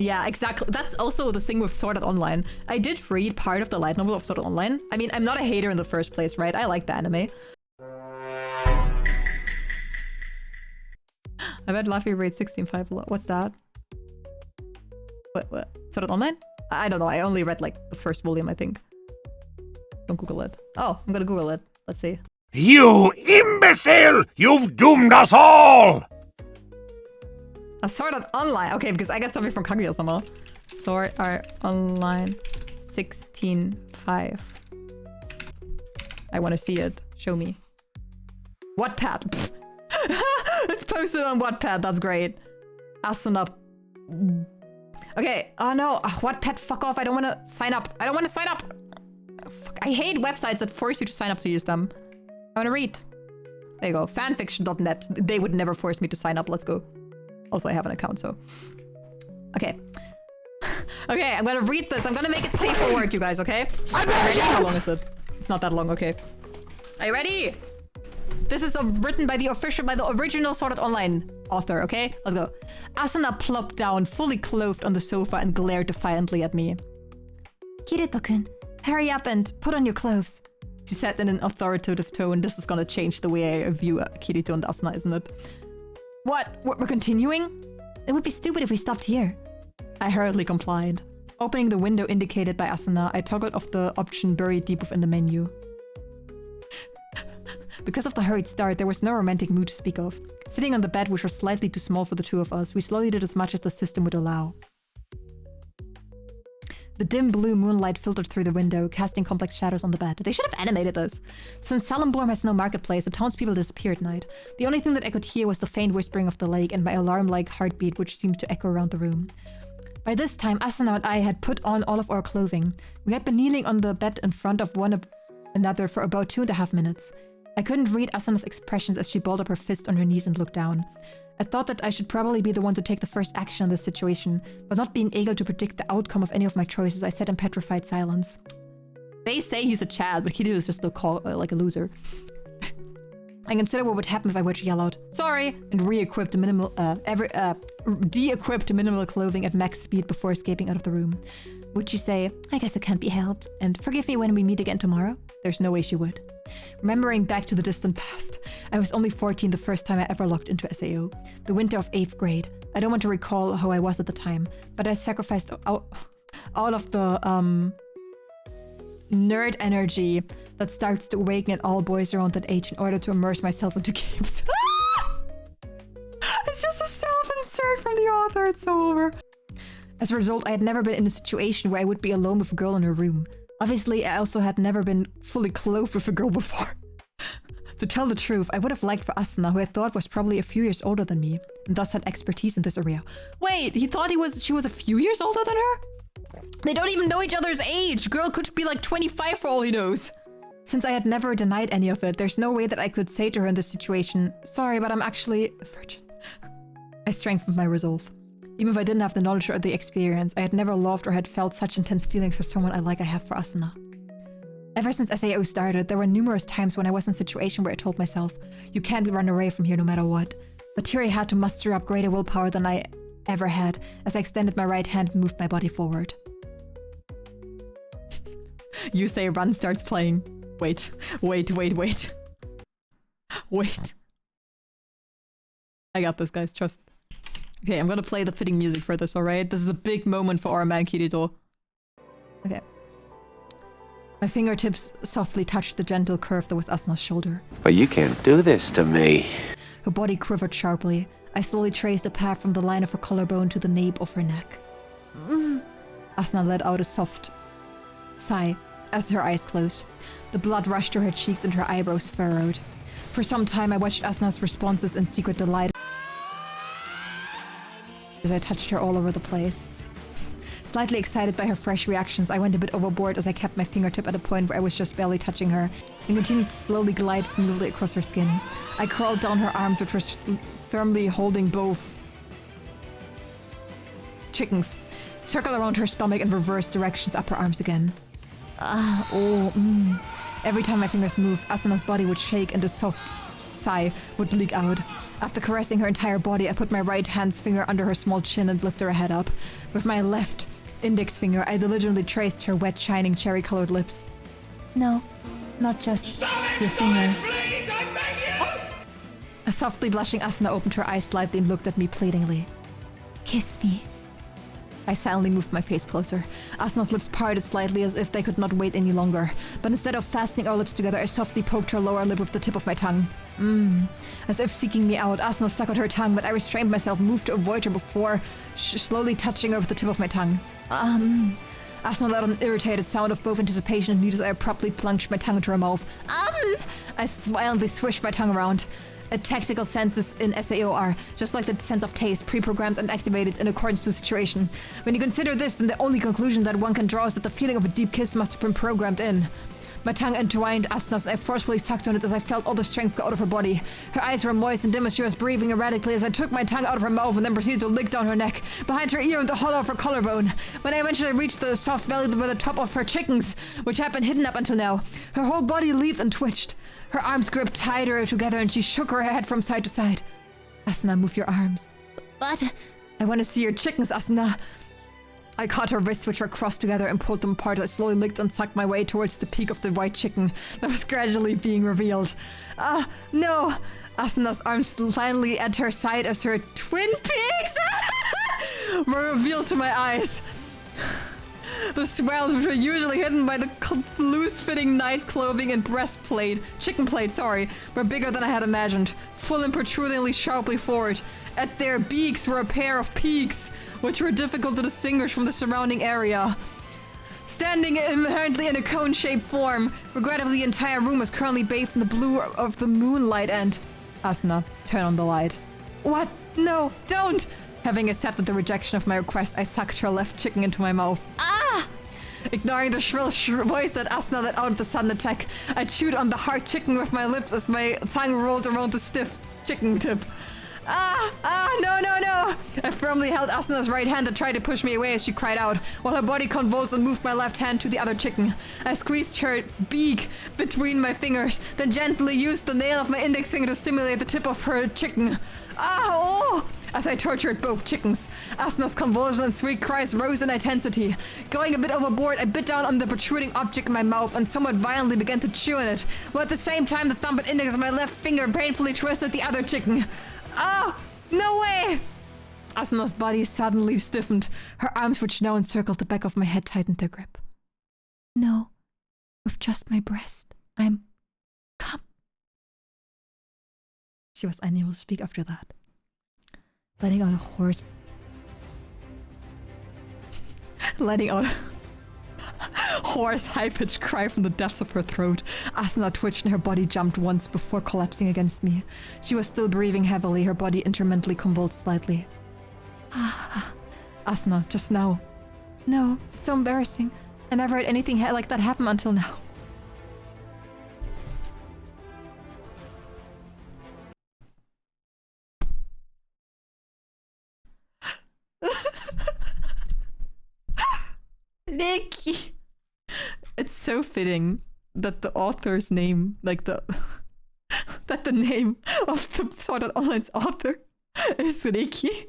Yeah, exactly. That's also the thing with Sword Art Online. I did read part of the light novel of Sword Art Online. I mean, I'm not a hater in the first place, right? I like the anime. I bet Laphi read 16.5 a lot. What's that? What? Sword Art Online? I don't know. I only read like the first volume, I think. Don't Google it. Oh, I'm gonna Google it. Let's see. You imbecile! You've doomed us all! A Sword Art Online. Okay, because I got something from Kaguya somehow. Sword Art Online 16.5. I want to see it. Show me. Wattpad. It's posted on Wattpad. That's great. Asuna. Okay. Oh no. Wattpad, fuck off. I don't want to sign up. I don't want to sign up. Fuck. I hate websites that force you to sign up to use them. I want to read. There you go. Fanfiction.net. They would never force me to sign up. Let's go. Also, I have an account, so... Okay. Okay, I'm gonna read this. I'm gonna make it safe for work, you guys, okay? Are you ready? How long is it? It's not that long, okay. Are you ready? This is written by the original Sword Art Online author, okay? Let's go. Asuna plopped down, fully clothed on the sofa and glared defiantly at me. Kirito-kun, hurry up and put on your clothes. She said in an authoritative tone. This is gonna change the way I view Kirito and Asuna, isn't it? What? We're continuing? It would be stupid if we stopped here. I hurriedly complied. Opening the window indicated by Asuna, I toggled off the option buried deep within the menu. Because of the hurried start, there was no romantic mood to speak of. Sitting on the bed, which was slightly too small for the two of us, we slowly did as much as the system would allow. The dim blue moonlight filtered through the window, casting complex shadows on the bed. They should have animated this. Since Salemborm has no marketplace, the townspeople disappear at night. The only thing that I could hear was the faint whispering of the lake and my alarm-like heartbeat, which seemed to echo around the room. By this time, Asuna and I had put on all of our clothing. We had been kneeling on the bed in front of one another for about 2.5 minutes. I couldn't read Asuna's expressions as she balled up her fist on her knees and looked down. I thought that I should probably be the one to take the first action in this situation, but not being able to predict the outcome of any of my choices, I sat in petrified silence. They say he's a child, but Kirito is just like a loser. I considered what would happen if I were to yell out, "Sorry!" and de-equipped minimal clothing at max speed before escaping out of the room. Would she say, "I guess it can't be helped," and "Forgive me when we meet again tomorrow"? There's no way she would. Remembering back to the distant past, I was only 14 the first time I ever logged into SAO. The winter of 8th grade. I don't want to recall how I was at the time, but I sacrificed all of the nerd energy that starts to awaken in all boys around that age in order to immerse myself into games. It's just a self-insert from the author. It's so over. As a result, I had never been in a situation where I would be alone with a girl in her room. Obviously, I also had never been fully clothed with a girl before. To tell the truth, I would have liked for Asuna, who I thought was probably a few years older than me, and thus had expertise in this area. Wait, he thought she was a few years older than her? They don't even know each other's age! Girl could be like 25 for all he knows! Since I had never denied any of it, there's no way that I could say to her in this situation, "Sorry, but I'm actually a virgin." I strengthened my resolve. Even if I didn't have the knowledge or the experience, I had never loved or had felt such intense feelings for someone I have for Asuna. Ever since SAO started, there were numerous times when I was in a situation where I told myself, "You can't run away from here no matter what." But here I had to muster up greater willpower than I ever had, as I extended my right hand and moved my body forward. You say run starts playing. Wait. Wait. I got this, guys, trust. Okay, I'm gonna play the fitting music for this, alright? This is a big moment for our man Kirito. Okay. My fingertips softly touched the gentle curve that was Asuna's shoulder. But you can't do this to me. Her body quivered sharply. I slowly traced a path from the line of her collarbone to the nape of her neck. Asuna let out a soft sigh as her eyes closed. The blood rushed to her cheeks and her eyebrows furrowed. For some time I watched Asuna's responses in secret delight as I touched her all over the place. Slightly excited by her fresh reactions, I went a bit overboard as I kept my fingertip at a point where I was just barely touching her, and continued to slowly glide smoothly across her skin. I crawled down her arms, which were firmly holding both chickens, circled around her stomach and reversed directions up her arms again. Every time my fingers moved, Asuna's body would shake and a soft sigh would leak out. After caressing her entire body, I put my right hand's finger under her small chin and lifted her head up. With my left index finger, I diligently traced her wet, shining, cherry-colored lips. No, not just your finger. Please, I beg you! A softly blushing Asuna opened her eyes slightly and looked at me pleadingly. Kiss me. I silently moved my face closer. Asuna's lips parted slightly as if they could not wait any longer. But instead of fastening our lips together, I softly poked her lower lip with the tip of my tongue. As if seeking me out, Asuna stuck out her tongue, but I restrained myself, moved to avoid her before slowly touching her with the tip of my tongue. Asuna let out an irritated sound of both anticipation and need as I abruptly plunged my tongue into her mouth. I violently swished my tongue around. A tactical senses in SAO are, just like the sense of taste, pre-programmed and activated in accordance to the situation. When you consider this, then the only conclusion that one can draw is that the feeling of a deep kiss must have been programmed in. My tongue entwined Asuna's and I forcefully sucked on it as I felt all the strength go out of her body. Her eyes were moist and dim as she was breathing erratically as I took my tongue out of her mouth and then proceeded to lick down her neck, behind her ear and the hollow of her collarbone. When I eventually reached the soft valley where the top of her chickens, which had been hidden up until now, her whole body leaped and twitched. Her arms gripped tighter together and she shook her head from side to side. Asuna, move your arms. But I want to see your chickens, Asuna. I caught her wrists, which were crossed together, and pulled them apart. I slowly licked and sucked my way towards the peak of the white chicken that was gradually being revealed. No! Asuna's arms finally at her side as her twin peaks were revealed to my eyes. The swells, which were usually hidden by the loose-fitting night clothing and breastplate, chicken plate, sorry, were bigger than I had imagined, full and protrudingly sharply forward. At their beaks were a pair of peaks, which were difficult to distinguish from the surrounding area. Standing inherently in a cone-shaped form, regrettably the entire room was currently bathed in the blue of the moonlight and... Asuna, turn on the light. What? No, don't! Having accepted the rejection of my request, I sucked her left chicken into my mouth. Ignoring the shrill voice that Asuna let out of the sudden attack, I chewed on the hard chicken with my lips as my tongue rolled around the stiff chicken tip. No! I firmly held Asuna's right hand and tried to push me away as she cried out, while her body convulsed and moved my left hand to the other chicken. I squeezed her beak between my fingers, then gently used the nail of my index finger to stimulate the tip of her chicken. As I tortured both chickens, Asuna's convulsion and sweet cries rose in intensity. Going a bit overboard, I bit down on the protruding object in my mouth and somewhat violently began to chew on it, while at the same time the thumb and index of my left finger painfully twisted the other chicken. No way! Asuna's body suddenly stiffened. Her arms, which now encircled the back of my head, tightened their grip. No, with just my breast, I'm... Come. She was unable to speak after that. Letting out a hoarse... hoarse, high-pitched cry from the depths of her throat. Asuna twitched and her body jumped once before collapsing against me. She was still breathing heavily, her body intermittently convulsed slightly. Asuna, just now. No, it's so embarrassing. I never had anything like that happen until now. Nikki! It's so fitting that the author's name, like that the name of the Sword Art Online's author is Ricky.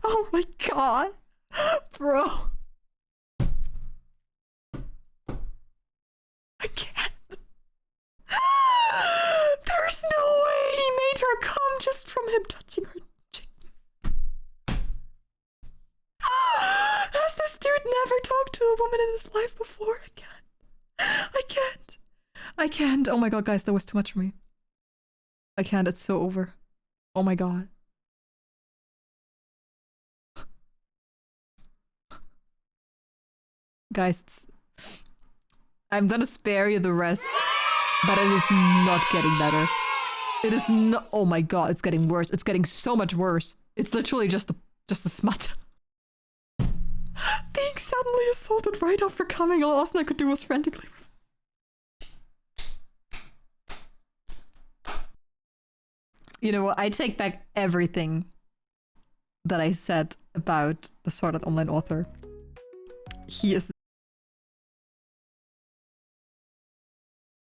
Oh my god. Bro. I can't. There's no way he made her come just from him touching her. Has this dude never talked to a woman in his life before? I can't. Oh my god, guys, that was too much for me. I can't, it's so over. Oh my god. Guys, I'm gonna spare you the rest, but it is not getting better. It is not- oh my god, it's getting worse. It's getting so much worse. It's literally just a smut. Being suddenly assaulted right after coming, all Asuna could do was frantically... You know what, I take back everything that I said about the Sword Art Online author. He is